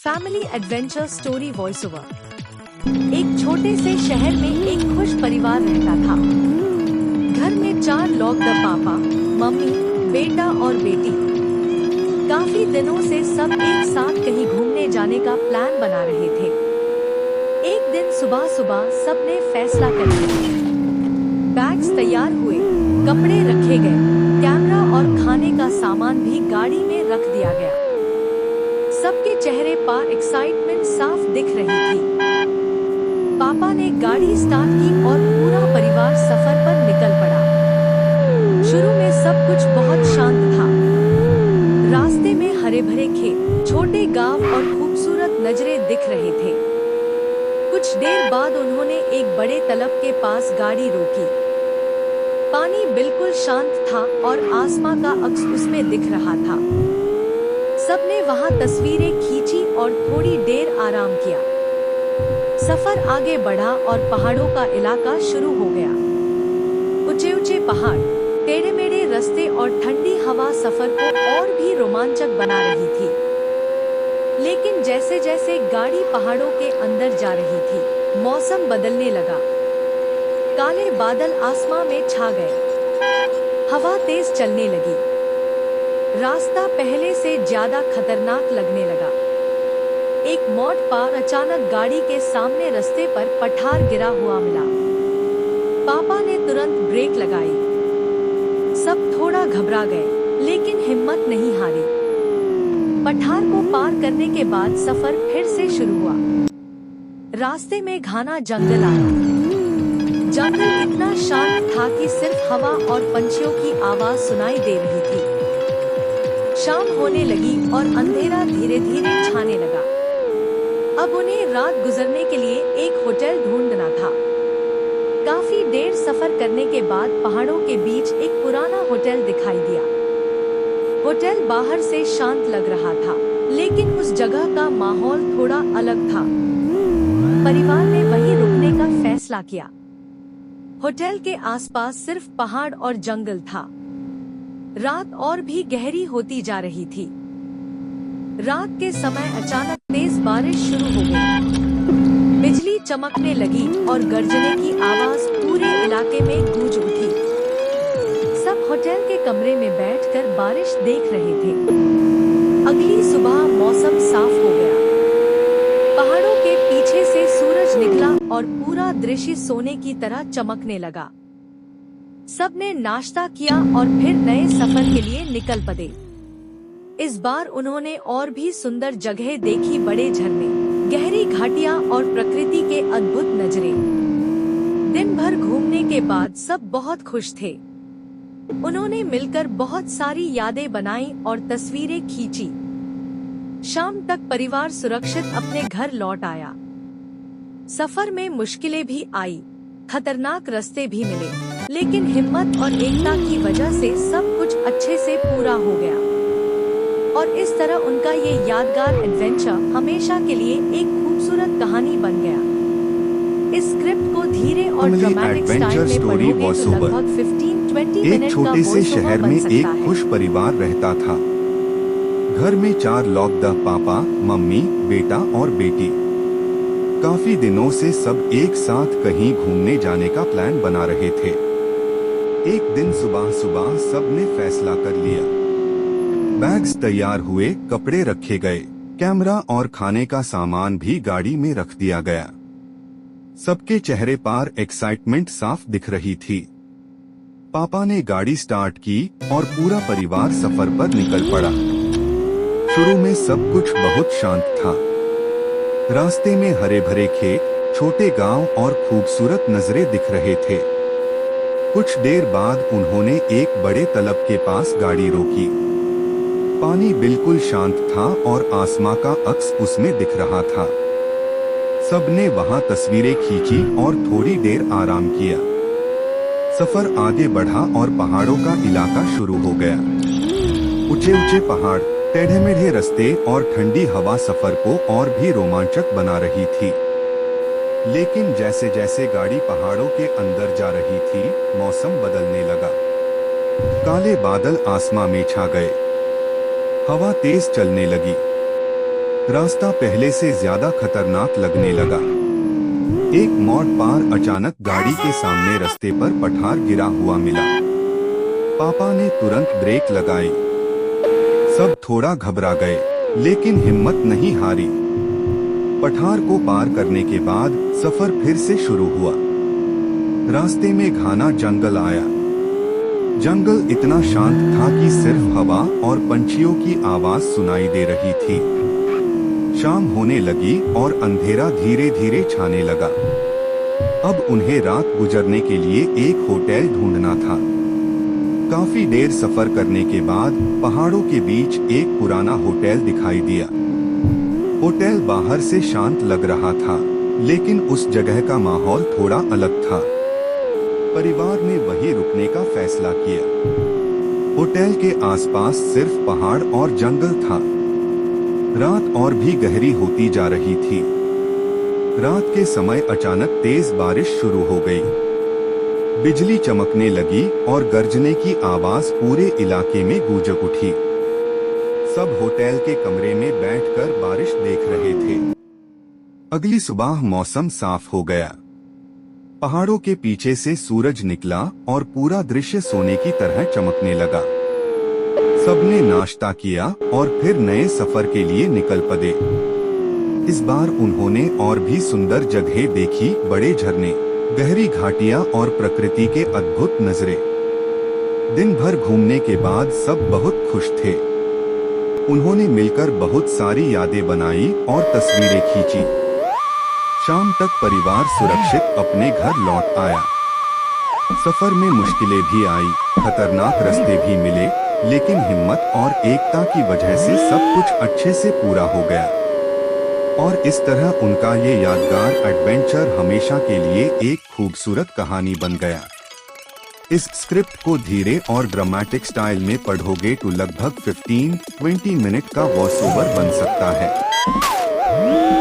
Family adventure story voice over. एक छोटे से शहर में एक खुश परिवार रहता था। घर में 4 लोग, द पापा, मम्मी, बेटा और बेटी। काफी दिनों से सब एक साथ कहीं घूमने जाने का प्लान बना रहे थे। एक दिन सुबह सुबह सबने फैसला कर लिया। बैग्स तैयार हुए, कपड़े रखे गए, कैमरा और खाने का सामान भी गाड़ी में रख दिया गया। सबके चेहरे पर एक्साइटमेंट साफ दिख रही थी। पापा ने गाड़ी स्टार्ट की और पूरा परिवार सफर पर निकल पड़ा। शुरू में सब कुछ बहुत शांत था। रास्ते में हरे भरे खेत, छोटे गांव और खूबसूरत नजरें दिख रहे थे। कुछ देर बाद उन्होंने एक बड़े तालाब के पास गाड़ी रोकी। पानी बिल्कुल शांत था और आसमां का अक्स उसमें दिख रहा था। सबने वहां तस्वीरें खींची और थोड़ी देर आराम किया। सफर आगे बढ़ा और पहाड़ों का इलाका शुरू हो गया। ऊंचे ऊंचे पहाड़, टेढ़े मेढ़े रास्ते और ठंडी हवा सफर को और भी रोमांचक बना रही थी। लेकिन जैसे जैसे गाड़ी पहाड़ों के अंदर जा रही थी, मौसम बदलने लगा। काले बादल आसमां में छा गए। हवा तेज चलने लगी। रास्ता पहले से ज्यादा खतरनाक लगने लगा। एक मोड़ पर अचानक गाड़ी के सामने रास्ते पर पठार गिरा हुआ मिला। पापा ने तुरंत ब्रेक लगाई। सब थोड़ा घबरा गए, लेकिन हिम्मत नहीं हारी। पठार को पार करने के बाद सफर फिर से शुरू हुआ। रास्ते में घना जंगल आया। जंगल इतना शांत था कि सिर्फ हवा और पंछियों की आवाज सुनाई दे रही थी। शाम होने लगी और अंधेरा धीरे धीरे छाने लगा। अब उन्हें रात गुजरने के लिए एक होटल ढूंढना था। काफी देर सफर करने के बाद पहाड़ों के बीच एक पुराना होटल दिखाई दिया। होटल बाहर से शांत लग रहा था, लेकिन उस जगह का माहौल थोड़ा अलग था। परिवार ने वहीं रुकने का फैसला किया। होटल के आसपास सिर्फ पहाड़ और जंगल था। रात और भी गहरी होती जा रही थी। रात के समय अचानक तेज बारिश शुरू हो गई। बिजली चमकने लगी और गर्जने की आवाज पूरे इलाके में गूंज उठी। सब होटल के कमरे में बैठकर बारिश देख रहे थे। अगली सुबह मौसम साफ हो गया। पहाड़ों के पीछे से सूरज निकला और पूरा दृश्य सोने की तरह चमकने लगा। सबने नाश्ता किया और फिर नए सफर के लिए निकल पड़े। इस बार उन्होंने और भी सुंदर जगह देखी, बड़े झरने, गहरी घाटियां और प्रकृति के अद्भुत नज़ारे। दिन भर घूमने के बाद सब बहुत खुश थे। उन्होंने मिलकर बहुत सारी यादें बनाई और तस्वीरें खींची। शाम तक परिवार सुरक्षित अपने घर लौट आया। सफर में मुश्किलें भी आई, खतरनाक रास्ते भी मिले, लेकिन हिम्मत और एकता की वजह से सब कुछ अच्छे से पूरा हो गया। और इस तरह उनका ये यादगार एडवेंचर हमेशा के लिए एक खूबसूरत कहानी बन गया। इस स्क्रिप्ट को धीरे और ड्रामेटिक स्टाइल में पढ़ोगे तो लगभग 15-20 मिनट एक छोटे से शहर में एक है। खुश परिवार रहता था। घर में 4 लोग, द पापा, मम्मी, बेटा और बेटी। काफी दिनों से सब एक साथ कहीं घूमने जाने का प्लान बना रहे थे। एक दिन सुबह सुबह सबने फैसला कर लिया। बैग्स तैयार हुए, कपड़े रखे गए, कैमरा और खाने का सामान भी गाड़ी में रख दिया गया। सबके चेहरे पर एक्साइटमेंट साफ दिख रही थी। पापा ने गाड़ी स्टार्ट की और पूरा परिवार सफर पर निकल पड़ा। शुरू में सब कुछ बहुत शांत था। रास्ते में हरे भरे खेत, छोटे गांव और खूबसूरत नज़ारे दिख रहे थे। कुछ देर बाद उन्होंने एक बड़े तालाब के पास गाड़ी रोकी। पानी बिल्कुल शांत था और आसमां का अक्स उसमें दिख रहा था। सबने वहां तस्वीरें खींची और थोड़ी देर आराम किया। सफर आगे बढ़ा और पहाड़ों का इलाका शुरू हो गया। ऊंचे ऊंचे पहाड़, टेढ़े मेढ़े रास्ते और ठंडी हवा सफर को और भी रोमांचक बना रही थी। लेकिन जैसे जैसे गाड़ी पहाड़ों के अंदर जा रही थी, मौसम बदलने लगा। काले बादल आसमां में छा गए। हवा तेज चलने लगी। रास्ता पहले से ज्यादा खतरनाक लगने लगा। एक मोड़ पार अचानक गाड़ी के सामने रास्ते पर पठार गिरा हुआ मिला। पापा ने तुरंत ब्रेक लगाई। सब थोड़ा घबरा गए, लेकिन हिम्मत नहीं हारी। पठार को पार करने के बाद सफर फिर से शुरू हुआ। रास्ते में घना जंगल आया। जंगल इतना शांत था कि सिर्फ हवा और पंछियों की आवाज सुनाई दे रही थी। शाम होने लगी और अंधेरा धीरे धीरे छाने लगा। अब उन्हें रात गुजरने के लिए एक होटल ढूंढना था। काफी देर सफर करने के बाद पहाड़ों के बीच एक पुराना होटल दिखाई दिया। होटल बाहर से शांत लग रहा था, लेकिन उस जगह का माहौल थोड़ा अलग था। परिवार ने वहीं रुकने का फैसला किया। होटल के आसपास सिर्फ पहाड़ और जंगल था। रात और भी गहरी होती जा रही थी। रात के समय अचानक तेज बारिश शुरू हो गई। बिजली चमकने लगी और गर्जने की आवाज पूरे इलाके में गूंज उठी। सब होटल के कमरे में बैठकर बारिश देख रहे थे। अगली सुबह मौसम साफ हो गया। पहाड़ों के पीछे से सूरज निकला और पूरा दृश्य सोने की तरह चमकने लगा। सबने नाश्ता किया और फिर नए सफर के लिए निकल पड़े। इस बार उन्होंने और भी सुंदर जगहें देखी, बड़े झरने, गहरी घाटियां और प्रकृति के अद्भुत नज़ारे। दिन भर घूमने के बाद सब बहुत खुश थे। उन्होंने मिलकर बहुत सारी यादें बनाई और तस्वीरें खींची। शाम तक परिवार सुरक्षित अपने घर लौट आया। सफर में मुश्किलें भी आई, खतरनाक रास्ते भी मिले, लेकिन हिम्मत और एकता की वजह से सब कुछ अच्छे से पूरा हो गया। और इस तरह उनका ये यादगार एडवेंचर हमेशा के लिए एक खूबसूरत कहानी बन गया। इस स्क्रिप्ट को धीरे और ड्रामेटिक स्टाइल में पढ़ोगे तो लगभग 15-20 मिनट का वॉइस ओवर बन सकता है।